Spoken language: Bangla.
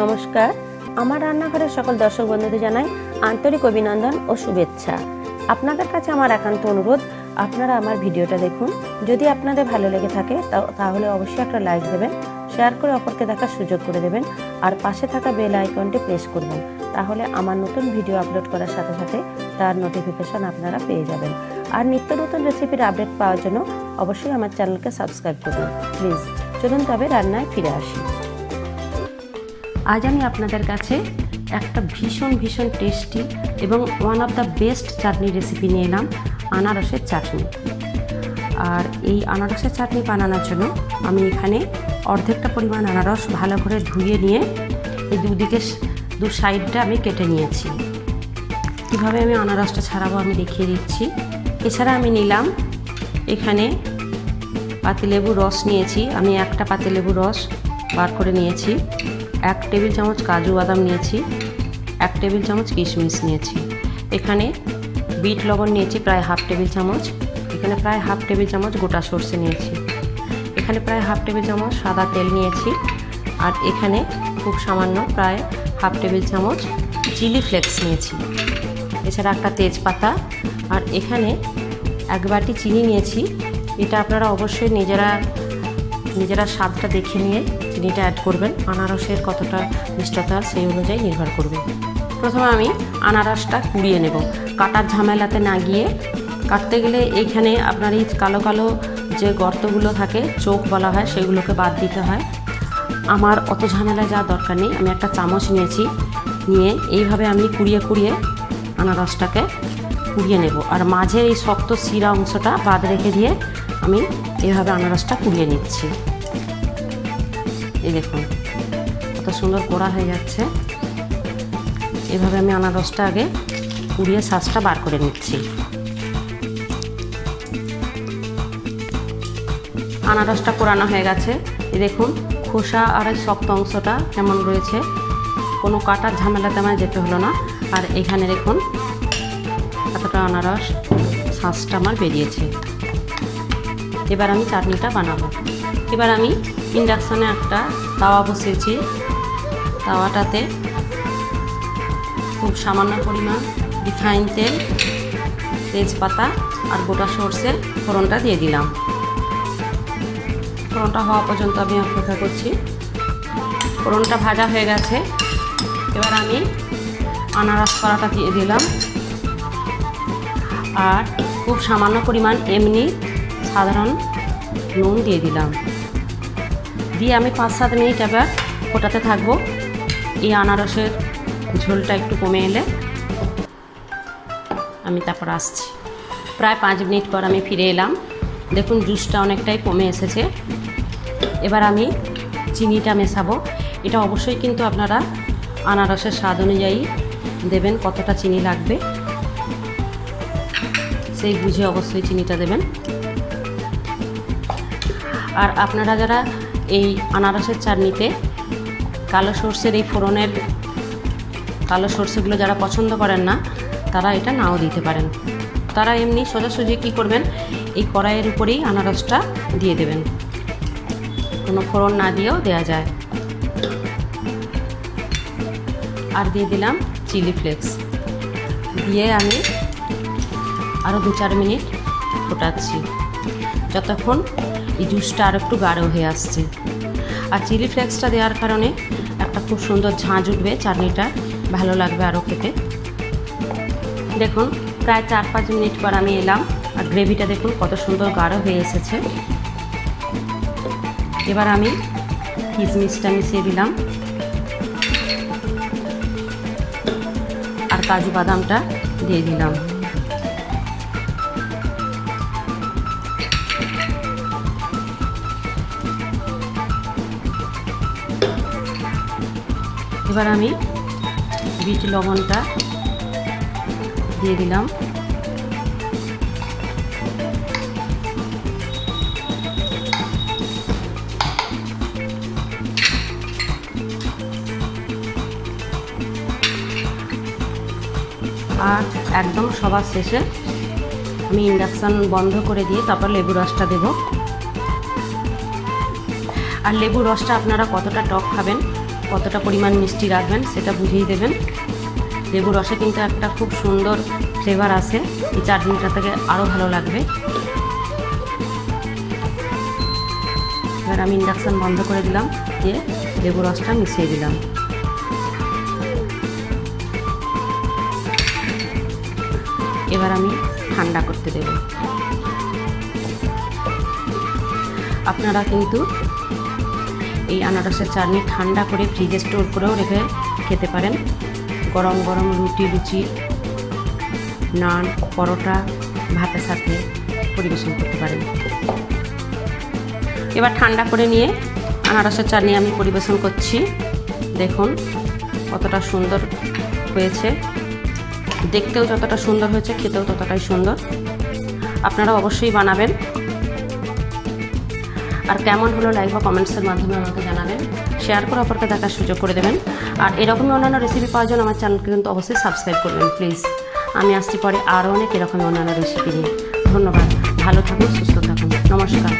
নমস্কার, আমার রান্নাঘরের সকল দর্শক বন্ধুদের জানাই আন্তরিক অভিনন্দন ও শুভেচ্ছা। আপনাদের কাছে আমার একান্ত অনুরোধ, আপনারা আমার ভিডিওটা দেখুন। যদি আপনাদের ভালো লেগে থাকে তাহলে অবশ্যই একটা লাইক দেবেন, শেয়ার করে অপরকে দেখার সুযোগ করে দেবেন, আর পাশে থাকা বেল আইকনটি প্রেস করবেন। তাহলে আমার নতুন ভিডিও আপলোড করার সাথে সাথে তার নোটিফিকেশন আপনারা পেয়ে যাবেন। আর নিত্য নতুন রেসিপির আপডেট পাওয়ার জন্য অবশ্যই আমার চ্যানেলকে সাবস্ক্রাইব করবেন প্লিজ। চলুন তবে রান্নায় ফিরে আসি। আজ আমি আপনাদের কাছে একটা ভীষণ টেস্টি এবং one of the best chutney recipe নিয়ে এলাম, আনারসের চাটনি। আর এই আনারসের চাটনি বানানোর জন্য আমি এখানে অর্ধেকটা পরিমাণ আনারস ভালো করে ধুয়ে নিয়ে এই দু সাইডটা আমি কেটে নিয়েছি। কীভাবে আমি আনারসটা ছাড়াবো আমি দেখিয়ে দিচ্ছি। এছাড়া আমি নিলাম এখানে পাতিলেবুর রস নিয়েছি, আমি একটা পাতিলেবুর রস বার করে নিয়েছি। 1 টেবিল চামচ কাজু বাদাম নিয়েছি, 1 টেবিল চামচ কিশমিশ নিয়েছি। এখানে বিট লবণ নিয়েছি প্রায় 1/2 টেবিল চামচ। এখানে প্রায় 1/2 টেবিল চামচ গোটা সরষে নিয়েছি। এখানে প্রায় 1/2 টেবিল চামচ সাদা তেল নিয়েছি। আর এখানে খুব সামান্য প্রায় 1/2 টেবিল চামচ চিলি ফ্লেক্স নিয়েছি। এছাড়া একটা তেজপাতা, আর এখানে 1 বাটি চিনি নিয়েছি। এটা আপনারা অবশ্যই নিজেরা স্বাদটা দেখে নিয়ে চিনিটা অ্যাড করবেন। আনারসের কতটা মিষ্টতা সেই অনুযায়ী নির্ভর করবে। প্রথমে আমি আনারসটা কুড়িয়ে নেব, কাটার ঝামেলাতে না গিয়ে। কাটতে গেলে এইখানে আপনার এই কালো কালো যে গর্তগুলো থাকে, চোখ বলা হয়, সেগুলোকে বাদ দিতে হয়। আমার অত ঝামেলা যাওয়ার দরকার নেই। আমি একটা চামচ নিয়েছি, নিয়ে এইভাবে আমি কুড়িয়ে আনারসটাকে কুড়িয়ে নেব। আর মাঝের এই শক্ত শিরা অংশটা বাদ রেখে দিয়ে আমি এইভাবে আনারসটা কুড়িয়ে নিচ্ছি। এই দেখুন কত সুন্দর কোড়া হয়ে যাচ্ছে। এভাবে আমি আনারসটা আগে কুড়িয়ে শাঁসটা বার করে নিচ্ছি। আনারসটা কোড়ানো হয়ে গেছে। এই দেখুন খোসা আর এই শক্ত অংশটা কেমন রয়েছে, কোনো কাটার ঝামেলাতে আমার যেতে হলো না। আর এখানে দেখুন এতটা আনারস শাঁসটা আমার বেরিয়েছে। এবার আমি চাটনিটা বানাবো। এবার আমি ইন্ডাকশানে একটা তাওয়া বসিয়েছি। তাওয়াটাতে খুব সামান্য পরিমাণ রিফাইন তেল, তেজপাতা আর গোটা সরষের ফোড়নটা দিয়ে দিলাম। ফোড়নটা হওয়া পর্যন্ত আমি অপেক্ষা করছি। ফোড়নটা ভাজা হয়ে গেছে। এবার আমি আনারস কড়াটা দিয়ে দিলাম, আর খুব সামান্য পরিমাণ এমনি সাধারণ নুন দিয়ে দিলাম। দিয়ে আমি 5-7 মিনিট এবার ফোটাতে থাকবো। এই আনারসের ঝোলটা একটু কমে এলে আমি তারপর আসছি। প্রায় 5 মিনিট পর আমি ফিরে এলাম। দেখুন জুসটা অনেকটাই কমে এসেছে। এবার আমি চিনিটা মেশাবো। এটা অবশ্যই কিন্তু আপনারা আনারসের স্বাদ অনুযায়ী দেবেন, কতটা চিনি লাগবে সেই বুঝে অবশ্যই চিনিটা দেবেন। আর আপনারা যারা এই আনারসের চাটনিতে কালো সরষের এই ফোড়নের কালো সরষেগুলো যারা পছন্দ করেন না, তারা এটা নাও দিতে পারেন। তারা এমনি সোজাসুজি কী করবেন, এই কড়াইয়ের উপরেই আনারসটা দিয়ে দেবেন, কোনো ফোড়ন না দিয়েও দেওয়া যায়। আর দিয়ে দিলাম চিলি ফ্লেক্স, দিয়ে আমি আরও 2-4 মিনিট ফোটাচ্ছি, যতক্ষণ এই জুসটা আর একটু গাঢ় হয়ে আসছে। আর চিলি ফ্লেক্সটা দেওয়ার কারণে একটা খুব সুন্দর ঝাঁঝ উঠবে, চাটনিটা ভালো লাগবে আরও খেতে। দেখুন প্রায় 4-5 মিনিট পর আমি এলাম, আর গ্রেভিটা দেখুন কত সুন্দর গাঢ় হয়ে এসেছে। এবার আমি কিশমিশটা মিশিয়ে দিলাম, আর কাজু বাদামটা দিয়ে দিলাম। এবার আমি বিট লবণটা দিয়ে দিলাম। আর একদম সবার শেষে আমি ইন্ডাকশান বন্ধ করে দিয়ে তারপর লেবু রসটা দেব। আর লেবুর রসটা আপনারা কতটা টক খাবেন কতটা পরিমাণ মিষ্টি রাখবেন সেটা বুঝিয়ে দেবেন। লেবুর রসে কিন্তু একটা খুব সুন্দর ফ্লেভার আসে, এই চাটনিটা থেকে আরও ভালো লাগবে। এবার আমি ইন্ডাকশান বন্ধ করে দিলাম, দিয়ে লেবু রসটা মিশিয়ে দিলাম। এবার আমি ঠান্ডা করতে দেব। আপনারা কিন্তু এই আনারসের চাটনি ঠান্ডা করে ফ্রিজে স্টোর করেও রেখে খেতে পারেন। গরম গরম রুটি, লুচি, নান, পরোটা, ভাতের সাথে পরিবেশন করতে পারেন। এবার ঠান্ডা করে নিয়ে আনারসের চাটনি আমি পরিবেশন করছি। দেখুন কতটা সুন্দর হয়েছে, দেখতেও যতটা সুন্দর হয়েছে খেতেও ততটাই সুন্দর। আপনারা অবশ্যই বানাবেন, আর কেমন হলো লাইক বা কমেন্টসের মাধ্যমে আমাকে জানাবেন। শেয়ার করে অপরকে দেখার সুযোগ করে দেবেন। আর এরকমই অন্যান্য রেসিপি পাওয়ার জন্য আমার চ্যানেলকে কিন্তু অবশ্যই সাবস্ক্রাইব করবেন প্লিজ। আমি আসছি পরে আরও অনেক এরকমই অন্যান্য রেসিপি নিয়ে। ধন্যবাদ, ভালো থাকুন, সুস্থ থাকুন, নমস্কার।